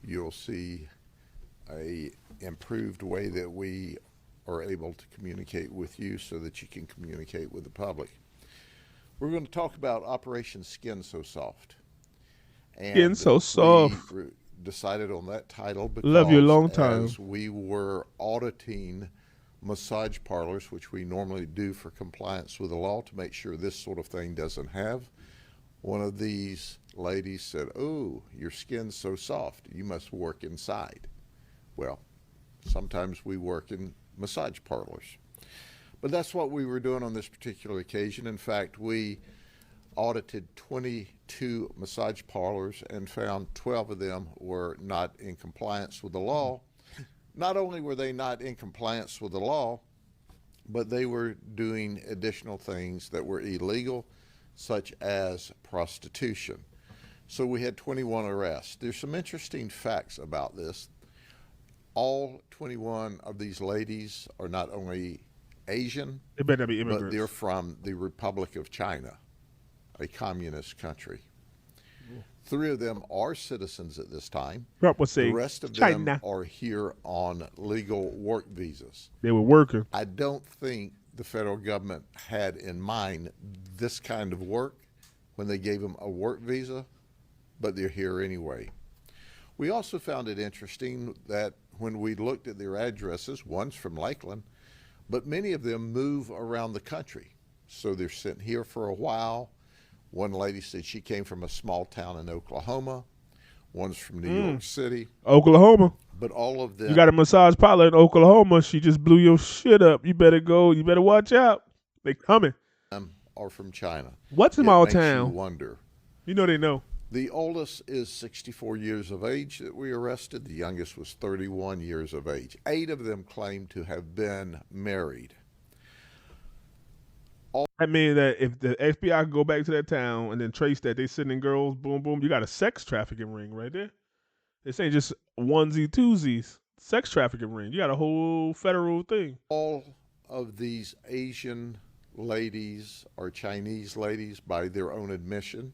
you'll see a improved way that we are able to communicate with you so that you can communicate with the public. We're going to talk about Operation Skin So Soft. Getting And so soft. we decided on that title Love you a because long time. as we were auditing massage parlors, which we normally do for compliance with the law to make sure this sort of thing doesn't have, one of these ladies said, "Oh, your skin's so soft, you must work inside." Well, sometimes we work in massage parlors. But that's what we were doing on this particular occasion. In fact, we audited 22 massage parlors and found 12 of them were not in compliance with the law. Not only were they not in compliance with the law, but they were doing additional things that were illegal, such as prostitution. So we had 21 arrests. There's some interesting facts about this. All 21 of these ladies are not only Asian, They better not be but immigrants. they're from the Republic of China, a communist country. 3 of them are citizens at this time. Trump would The say rest of China. them are here on legal work visas. They were working. I don't think the federal government had in mind this kind of work when they gave them a work visa, but they're here anyway. We also found it interesting that when we looked at their addresses, one's from Lakeland, but many of them move around the country. So they're sitting here for a while. One lady said she came from a small town in Oklahoma. One's from New York City. Oklahoma. But all of them You got a massage parlor in Oklahoma. She just blew your shit up. You better go. You better watch out. They coming. are from China. What It small makes you town? wonder. You know they know. The oldest is 64 years of age that we arrested. The youngest was 31 years of age. 8 of them claimed to have been married. I mean that if the FBI could go back to that town and then trace that they sending girls, boom, boom, you got a sex trafficking ring right there. This ain't just onesie twosies. Sex trafficking ring. You got a whole federal thing. All of these Asian ladies or Chinese ladies, by their own admission,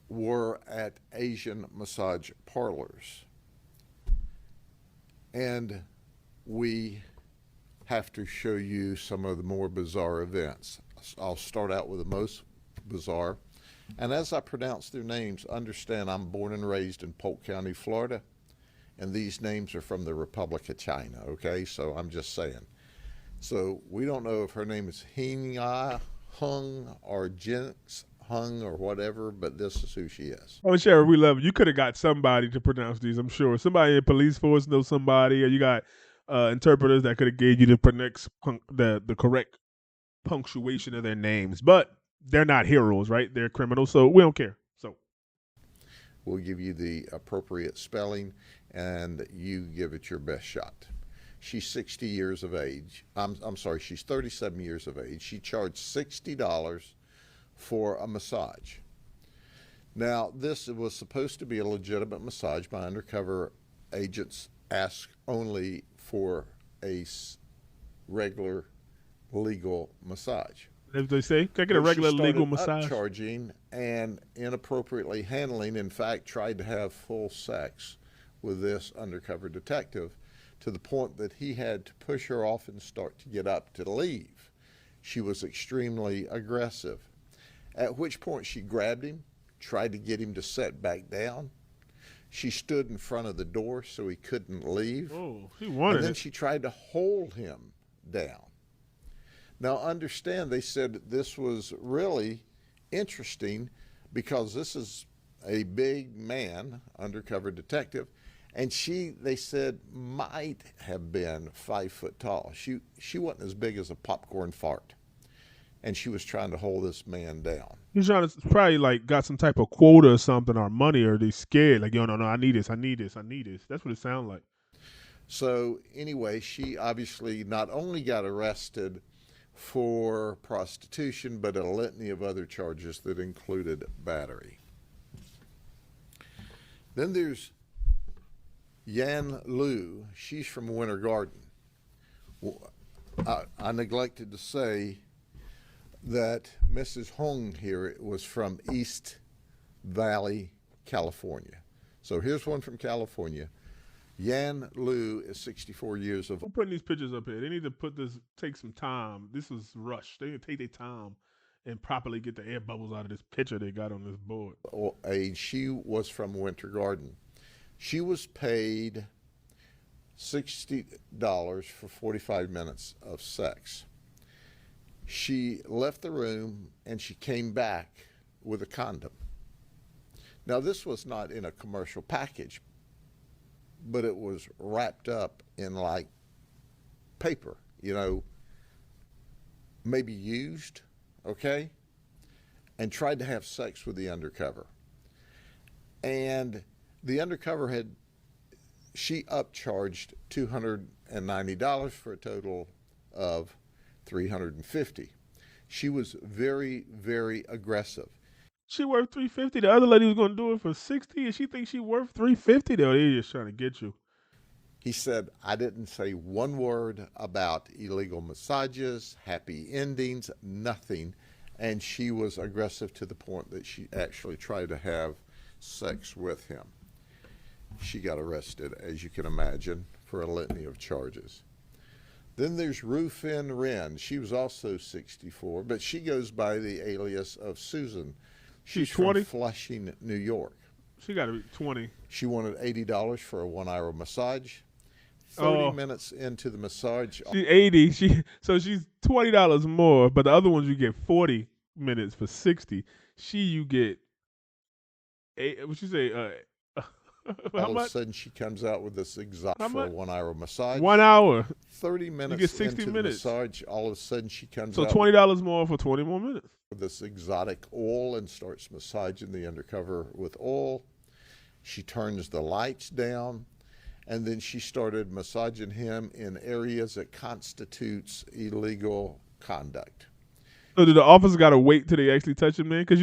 were at Asian massage parlors. And we have to show you some of the more bizarre events. I'll start out with the most bizarre. And as I pronounce their names, understand I'm born and raised in Polk County, Florida, and these names are from the Republic of China, okay? So I'm just saying. So we don't know if her name is Hing-Ah, Hung, or Jinx Hung, or whatever, but this is who she is. Oh, Sheriff, we love you. You could have got somebody to pronounce these, I'm sure. Somebody in police force knows somebody, or you got interpreters that could have gave you the correct punctuation of their names. But they're not heroes, right? They're criminals, so we don't care. So we'll give you the appropriate spelling, and you give it your best shot. She's 60 years of age. I'm sorry, she's 37 years of age. She charged $60 for a massage. Now, this was supposed to be a legitimate massage. My undercover agents asked only for a regular legal massage. As they say, can I get a regular legal massage? Charging and inappropriately handling, in fact, tried to have full sex with this undercover detective to the point that he had to push her off and start to get up to leave. She was extremely aggressive, at which point she grabbed him, tried to get him to sit back down. She stood in front of the door so he couldn't leave. Oh, she wanted and then it. she tried to hold him down. Now, understand, they said this was really interesting because this is a big man, undercover detective, and they said, might have been 5 foot tall. She wasn't as big as a popcorn fart, and she was trying to hold this man down. He's trying to probably like got some type of quota or something or money, or they scared like, yo, no, I need this. That's what it sounds like. So anyway, she obviously not only got arrested for prostitution, but a litany of other charges that included battery. Then there's Yan Lu. She's from Winter Garden. I neglected to say that Mrs. Hong here was from East Valley, California. So here's one from California. Yan Lu is 64 years of I'm putting these pictures up here. They need to take some time. This was rushed. They need to take their time and properly get the air bubbles out of this picture they got on this board. age. She was from Winter Garden. She was paid $60 for 45 minutes of sex. She left the room and she came back with a condom. Now, this was not in a commercial package, but it was wrapped up in like paper, maybe used, okay? And tried to have sex with the undercover. And the undercover she upcharged $290 for a total of $350. She was very, very aggressive. She worth $350. The other lady was gonna do it for $60, and she thinks she worth $350. Though they just trying to get you. He said, I didn't say one word about illegal massages, happy endings, nothing. And she was aggressive to the point that she actually tried to have sex with him. She got arrested, as you can imagine, for a litany of charges. Then there's Rufin Wren. She was also 64, but she goes by the alias of Susan. She's 20? from Flushing, New York. She got to be 20. She wanted $80 for a 1 hour massage. 30 minutes into the massage. She's 80. So she's $20 more, but the other ones you get 40 minutes for 60. You get what you say? How all much? of a sudden she comes out with this exotic for a 1 hour massage. 1 hour. 30 minutes you get 60 into minutes. the massage, all of a sudden she comes out. So $20 more for 20 more minutes. With this exotic oil and starts massaging the undercover with oil. She turns the lights down, and then she started massaging him in areas that constitutes illegal conduct. So did the officer got to wait till they actually touch him, man? Because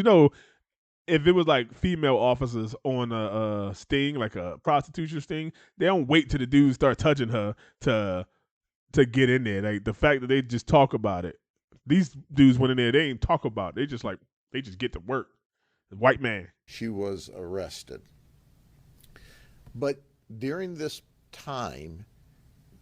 if it was like female officers on a sting, like a prostitution sting, they don't wait till the dudes start touching her to get in there. Like the fact that they just talk about it. These dudes went in there, they ain't talk about it. They just get to work. The white man. She was arrested. But during this time,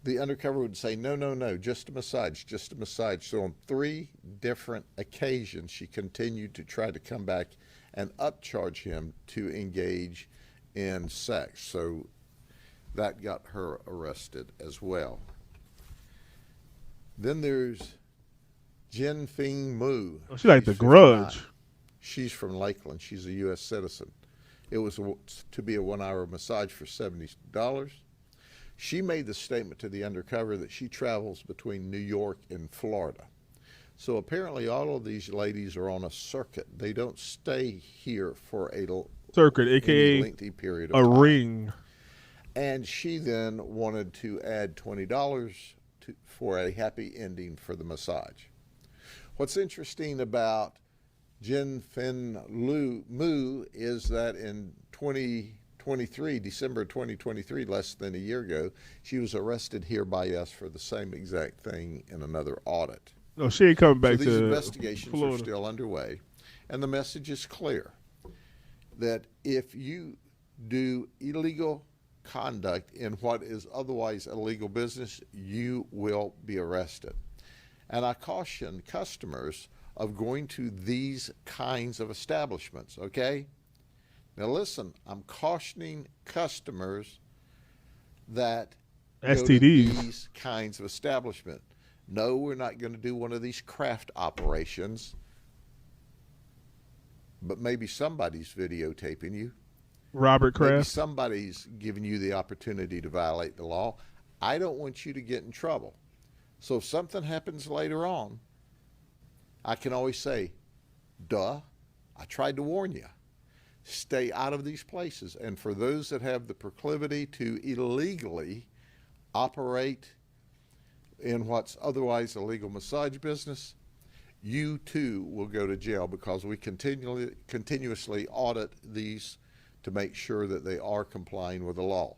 the undercover would say, no, just a massage, just a massage. So on 3 different occasions, she continued to try to come back and upcharge him to engage in sex. So that got her arrested as well. Then there's Jin Fing Mu. Oh, she like The Grudge. She's from Lakeland. She's a U.S. citizen. It was to be a 1 hour massage for $70. She made the statement to the undercover that she travels between New York and Florida. So apparently all of these ladies are on a circuit. They don't stay here for a circuit, aka lengthy period of time. Ring. And she then wanted to add $20 for a happy ending for the massage. What's interesting about Jin Fin Mu is that in 2023, December 2023, less than a year ago, she was arrested here by us for the same exact thing in another audit. No, she ain't coming back so to these investigations Florida. are still underway, and the message is clear that if you do illegal conduct in what is otherwise a legal business, you will be arrested. And I caution customers of going to these kinds of establishments, okay? Now listen, I'm cautioning customers that go to these kinds of establishments. No, we're not going to do one of these craft operations, but maybe somebody's videotaping you. Robert Kraft. Maybe somebody's giving you the opportunity to violate the law. I don't want you to get in trouble. So if something happens later on, I can always say, duh, I tried to warn you. Stay out of these places. And for those that have the proclivity to illegally operate in what's otherwise a legal massage business, you too will go to jail, because we continuously audit these to make sure that they are complying with the law.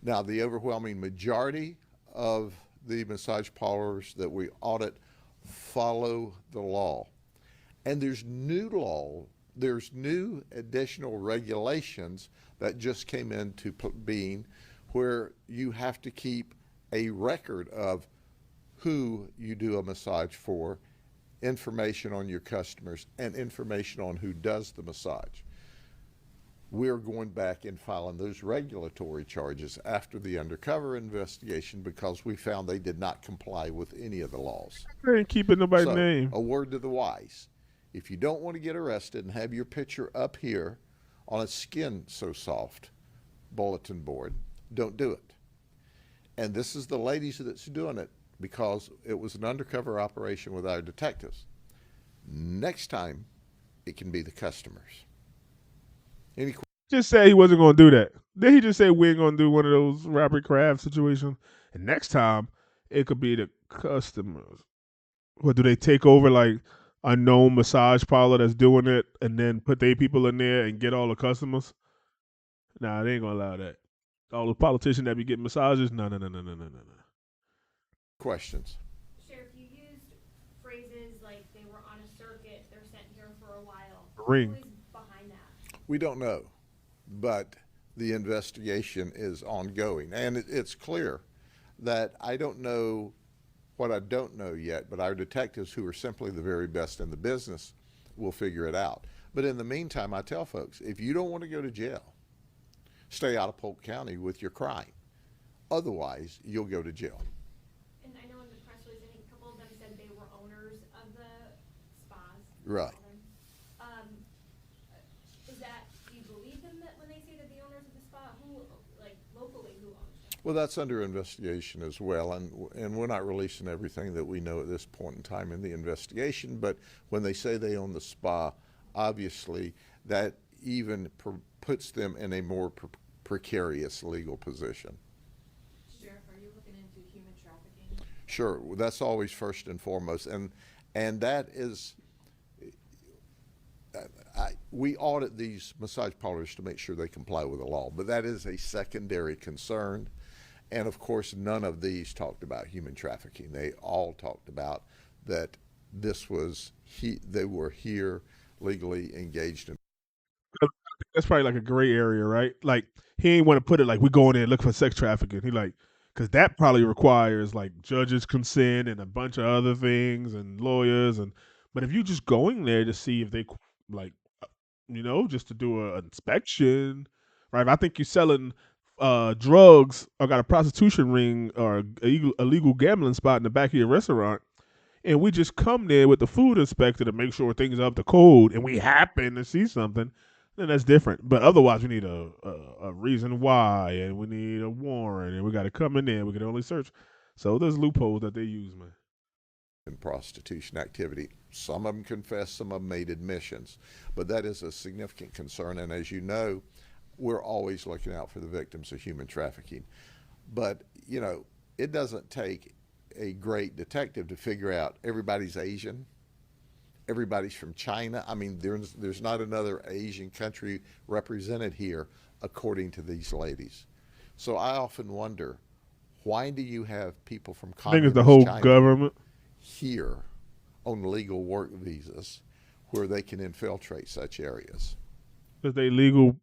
Now, the overwhelming majority of the massage parlors that we audit follow the law. And there's new law there's new additional regulations that just came into being where you have to keep a record of who you do a massage for, information on your customers, and information on who does the massage. We're going back and filing those regulatory charges after the undercover investigation because we found they did not comply with any of the laws. They ain't keeping nobody's So, name. a word to the wise. If you don't want to get arrested and have your picture up here on a skin so soft bulletin board, don't do it. And this is the ladies that's doing it because it was an undercover operation with our detectives. Next time, it can be the customers. Any Just say he wasn't going to do that. Then he just say we ain't going to do one of those Robert Kraft situations. And next time, it could be the customers. What, do they take over like a known massage parlor that's doing it and then put their people in there and get all the customers? Nah, they ain't going to allow that. All the politicians that be getting massages? No. questions? Sheriff, you used phrases like they were on a circuit, they're sent here for a while. Ring. Who is behind that? We don't know, but the investigation is ongoing. And it's clear that I don't know what I don't know yet, but our detectives, who are simply the very best in the business, will figure it out. But in the meantime, I tell folks, if you don't want to go to jail, stay out of Polk County with your crime. Otherwise, you'll go to jail. And I know in the press release, I think a couple of them said they were owners of the spas. Right. Is that, do you believe them that when they say that the owners of the spa, who, like locally, who owns them? Well, that's under investigation as well, and we're not releasing everything that we know at this point in time in the investigation, but when they say they own the spa, obviously that even puts them in a more precarious legal position. Sheriff, are you looking into human trafficking? Sure, that's always first and foremost, and that is, we audit these massage parlors to make sure they comply with the law, but that is a secondary concern. And of course, none of these talked about human trafficking. They all talked about that this was, they were here legally engaged in. That's probably like a gray area, right? Like he ain't want to put it like we go in there and look for sex trafficking. He like, because that probably requires like judges' consent and a bunch of other things and lawyers and. But if you just going there to see if they like, just to do an inspection, right? If I think you're selling drugs or got a prostitution ring or illegal gambling spot in the back of your restaurant, and we just come there with the food inspector to make sure things are up to code, and we happen to see something, then that's different. But otherwise, we need a reason why, and we need a warrant, and we got to come in there. We can only search. So there's loopholes that they use, man. And prostitution activity. Some of them confessed, some of them made admissions, but that is a significant concern. And as you know, we're always looking out for the victims of human trafficking. But, it doesn't take a great detective to figure out everybody's Asian, everybody's from China. I mean, there's not another Asian country represented here, according to these ladies. So I often wonder, why do you have people from I think it's communist the whole China government. here on legal work visas where they can infiltrate such areas? Because they legal.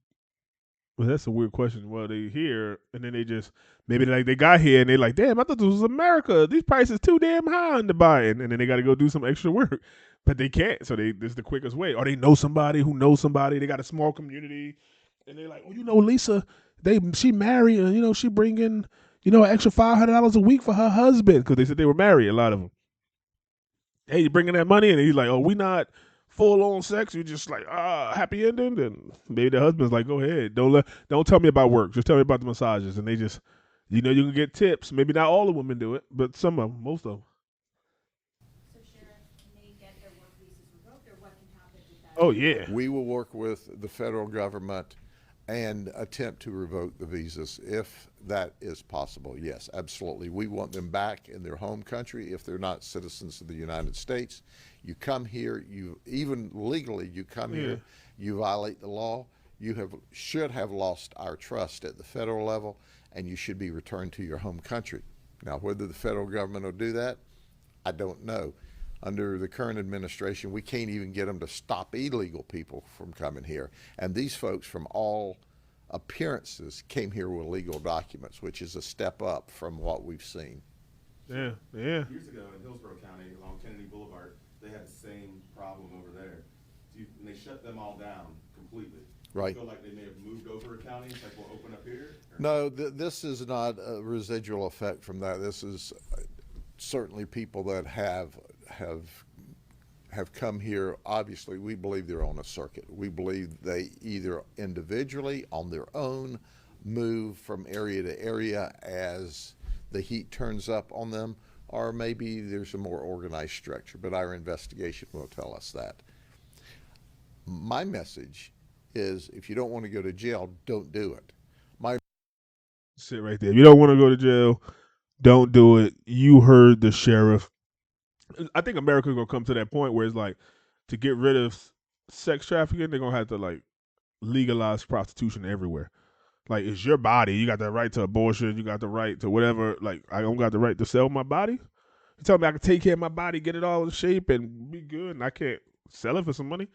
Well, that's a weird question. Well, they here and then they just maybe like they got here and they like, damn, I thought this was America. These prices too damn high in Dubai, and then they got to go do some extra work, but they can't. So this is the quickest way. Or they know somebody who knows somebody. They got a small community, and they're like, oh, Lisa, she married, and she bring in, an extra $500 a week for her husband because they said they were married. A lot of them. Hey, you bringing that money? And he's like, oh, we not full on sex. You just like, happy ending. And maybe the husband's like, go ahead. Don't tell me about work. Just tell me about the massages. And they just, you can get tips. Maybe not all the women do it, but some of them, most of them. So, Sheriff, can they get their work visas revoked, or what can happen with that? Oh, yeah. We will work with the federal government and attempt to revoke the visas if that is possible. Yes, absolutely. We want them back in their home country if they're not citizens of the United States. You come here, even legally, you come here, you violate the law, should have lost our trust at the federal level, and you should be returned to your home country. Now, whether the federal government will do that, I don't know. Under the current administration, we can't even get them to stop illegal people from coming here. And these folks, from all appearances, came here with legal documents, which is a step up from what we've seen. Yeah. Years ago in Hillsborough County along Kennedy Boulevard, they had the same problem over there. And they shut them all down completely. Right. Do you feel like they may have moved over a county, like we'll open up here? Or? No, this is not a residual effect from that. This is certainly people that have come here. Obviously, we believe they're on a circuit. We believe they either individually, on their own, move from area to area as the heat turns up on them, or maybe there's a more organized structure, but our investigation will tell us that. My message is, if you don't want to go to jail, don't do it. Sit right there. If you don't want to go to jail, don't do it. You heard the sheriff. I think America's gonna come to that point where it's like, to get rid of sex trafficking, they're gonna have to like legalize prostitution everywhere. Like, it's your body. You got the right to abortion. You got the right to whatever. Like, I don't got the right to sell my body. You tell me I can take care of my body, get it all in shape, and be good, and I can't sell it for some money,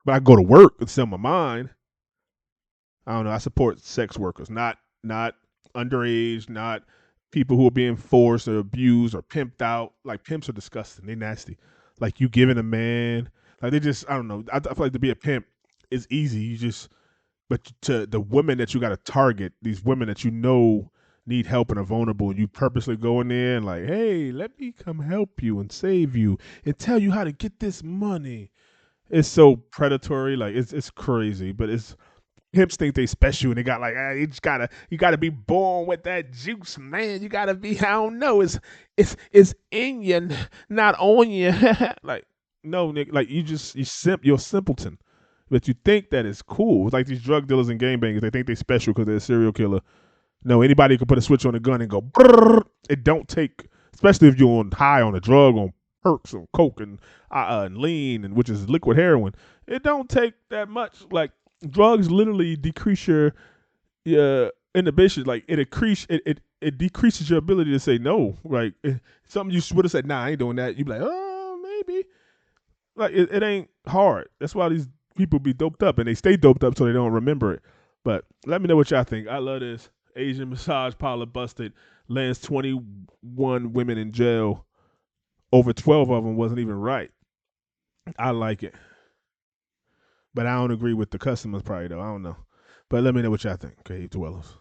but I go to work and sell my mind. I don't know. I support sex workers, not underage, not people who are being forced or abused or pimped out. Like, pimps are disgusting. They nasty. Like, you giving a man, like, they just, I don't know. I feel like to be a pimp is easy. You just, but to the women that you got to target, these women that you know need help and are vulnerable, and you purposely go in there and like, hey, let me come help you and save you and tell you how to get this money. It's so predatory. Like, it's crazy, but it's, pimps think they special, and they got like, you gotta be born with that juice, man. You gotta be, I don't know, it's in you, not on you. Like, no, Nick, like, you're a simpleton. But you think that is cool. It's like these drug dealers and gangbangers. They think they special because they're a serial killer. No, anybody can put a switch on a gun and go brrr. It don't take, especially if you're on high on a drug, on perks, on coke, and lean, and which is liquid heroin. It don't take that much. Like, drugs literally decrease your inhibition. Like, it decreases your ability to say no. Like, something you would have said, nah, I ain't doing that. You be like, oh, maybe. Like, it ain't hard. That's why these people be doped up, and they stay doped up so they don't remember it. But let me know what y'all think. I love this. Asian massage parlor busted, lands 21 women in jail. Over 12 of them wasn't even right. I like it. But I don't agree with the customers probably, though. I don't know. But let me know what y'all think. Okay, dwellers.